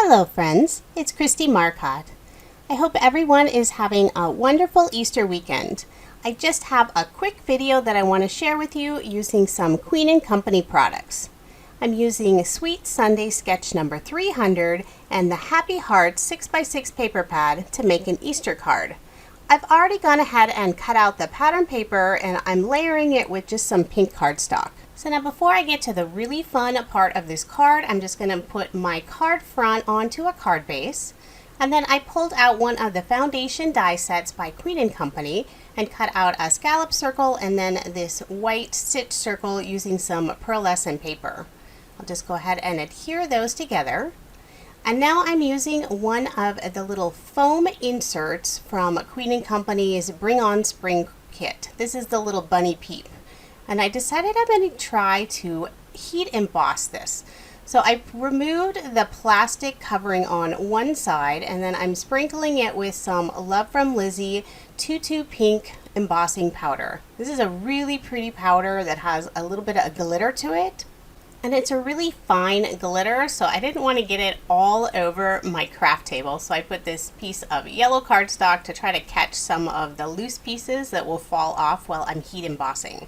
Hello friends, it's Kristie Marcotte. I hope everyone is having a wonderful Easter weekend. I just have a quick video that I want to share with you using some Queen & Company products. I'm using Sweet Sunday Sketch number 300 and the Happy Hearts 6x6 paper pad to make an Easter card. I've already gone ahead and cut out the pattern paper and I'm layering it with just some pink cardstock. So now before I get to the really fun part of this card, I'm just going to put my card front onto a card base. And then I pulled out one of the foundation die sets by Queen & Company and cut out a scallop circle and then this white stitch circle using some pearlescent paper. I'll just go ahead and adhere those together. And now I'm using one of the little foam inserts from Queen & Company's Bring On Spring kit. This is the little bunny peep. And I decided I'm going to try to heat emboss this. So I removed the plastic covering on one side and then I'm sprinkling it with some Love from Lizi Tutu pink embossing powder. This is a really pretty powder that has a little bit of glitter to it. And it's a really fine glitter, so I didn't want to get it all over my craft table. So I put this piece of yellow cardstock to try to catch some of the loose pieces that will fall off while I'm heat embossing.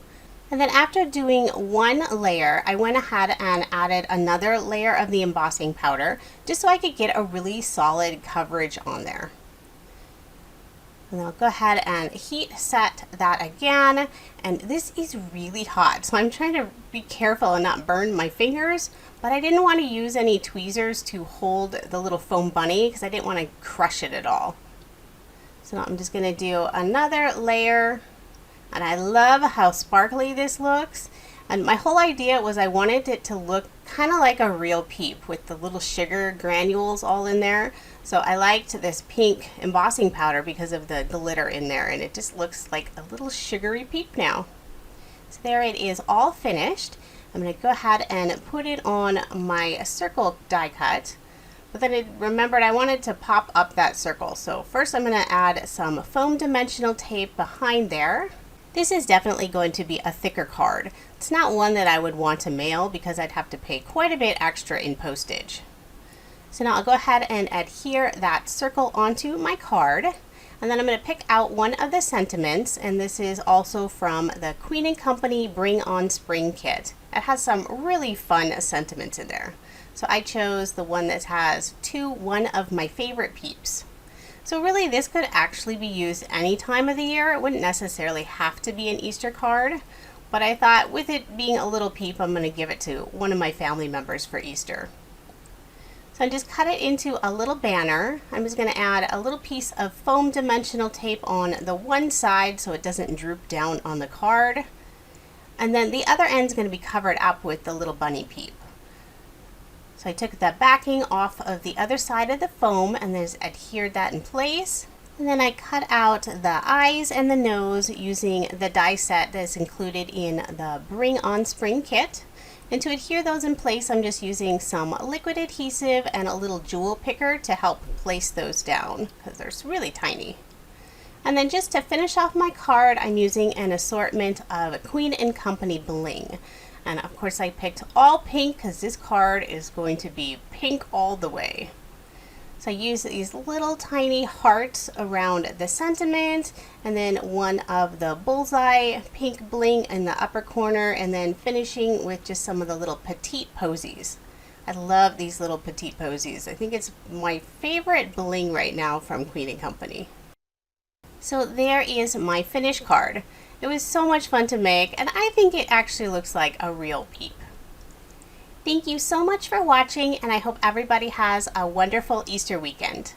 And then after doing one layer, I went ahead and added another layer of the embossing powder just so I could get a really solid coverage on there. And I'll go ahead and heat set that again. And this is really hot, so I'm trying to be careful and not burn my fingers, but I didn't want to use any tweezers to hold the little foam bunny because I didn't want to crush it at all. So now I'm just going to do another layer. And I love how sparkly this looks. And my whole idea was I wanted it to look kind of like a real peep with the little sugar granules all in there. So I liked this pink embossing powder because of the glitter in there, and it just looks like a little sugary peep now. So there it is, all finished. I'm going to go ahead and put it on my circle die cut. But then I remembered I wanted to pop up that circle. So first I'm going to add some foam dimensional tape behind there. This is definitely going to be a thicker card. It's not one that I would want to mail because I'd have to pay quite a bit extra in postage. So now I'll go ahead and adhere that circle onto my card. And then I'm going to pick out one of the sentiments, and this is also from the Queen & Company Bring On Spring kit. It has some really fun sentiments in there. So I chose the one that has one of my favorite peeps. So really this could actually be used any time of the year. It wouldn't necessarily have to be an Easter card, but I thought with it being a little peep, I'm going to give it to one of my family members for Easter. So I just cut it into a little banner. I'm just going to add a little piece of foam dimensional tape on the one side so it doesn't droop down on the card. And then the other end is going to be covered up with the little bunny peep. So I took the backing off of the other side of the foam and just adhered that in place. And then I cut out the eyes and the nose using the die set that's included in the Bring On Spring kit. And to adhere those in place, I'm just using some liquid adhesive and a little jewel picker to help place those down because they're really tiny. And then just to finish off my card, I'm using an assortment of Queen & Company bling. And of course I picked all pink because this card is going to be pink all the way. So I used these little tiny hearts around the sentiment, and then one of the bullseye pink bling in the upper corner, and then finishing with just some of the little petite posies. I love these little petite posies. I think it's my favorite bling right now from Queen & Company. So there is my finished card. It was so much fun to make, and I think it actually looks like a real peep. Thank you so much for watching, and I hope everybody has a wonderful Easter weekend.